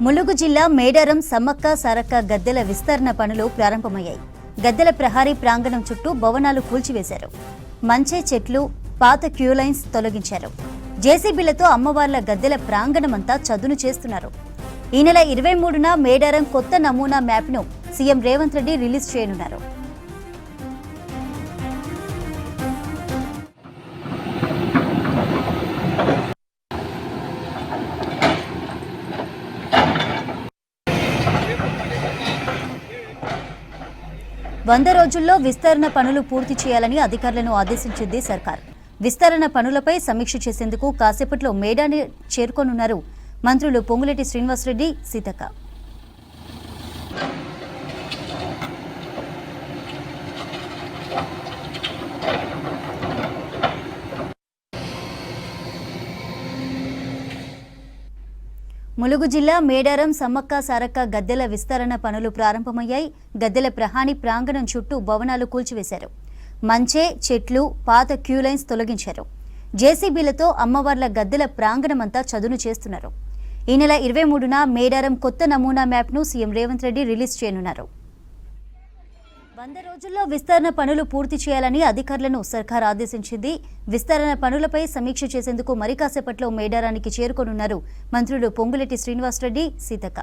ములుగు జిల్లా మేడారం సమ్మక్క సారక్క గద్దెల విస్తరణ పనులు ప్రారంభమయ్యాయి. గద్దెల ప్రహారీ ప్రాంగణం చుట్టూ భవనాలు కూల్చివేశారు. మంచే చెట్లు, పాత క్యూలైన్స్ తొలగించారు. జేసీబీలతో అమ్మవార్ల గద్దెల ప్రాంగణమంతా చదును చేస్తున్నారు. ఈ నెల 23న మేడారం కొత్త నమూనా మ్యాప్ను సీఎం రేవంత్ రెడ్డి రిలీజ్ చేయనున్నారు. వంద రోజుల్లో విస్తరణ పనులు పూర్తి చేయాలని అధికారులను ఆదేశించింది సర్కార్. విస్తరణ పనులపై సమీక్ష చేసేందుకు కాసేపట్లో మేడాని చేరుకోనున్నారు మంత్రులు పొంగులేటి శ్రీనివాసరెడ్డి, సీతక్క. ములుగు జిల్లా మేడారం సమ్మక్క సారక్క గద్దెల విస్తరణ పనులు ప్రారంభమయ్యాయి. గద్దెల ప్రహారీ ప్రాంగణం చుట్టూ భవనాలు కూల్చివేశారు. మంచే చెట్లు, పాత క్యూలైన్స్ తొలగించారు. జేసీబీలతో అమ్మవార్ల గద్దెల ప్రాంగణమంతా చదును చేస్తున్నారు. ఈ నెల 23న మేడారం కొత్త నమూనా మ్యాప్ను సీఎం రేవంత్ రెడ్డి రిలీజ్ చేయనున్నారు. 100 రోజుల్లో విస్తరణ పనులు పూర్తి చేయాలని అధికారులను సర్కార్ ఆదేశించింది. విస్తరణ పనులపై సమీక్ష చేసేందుకు మరి కాసేపట్లో మేడారానికి చేరుకోనున్నారు మంత్రులు పొంగులేటి శ్రీనివాసరెడ్డి, సీతక్క.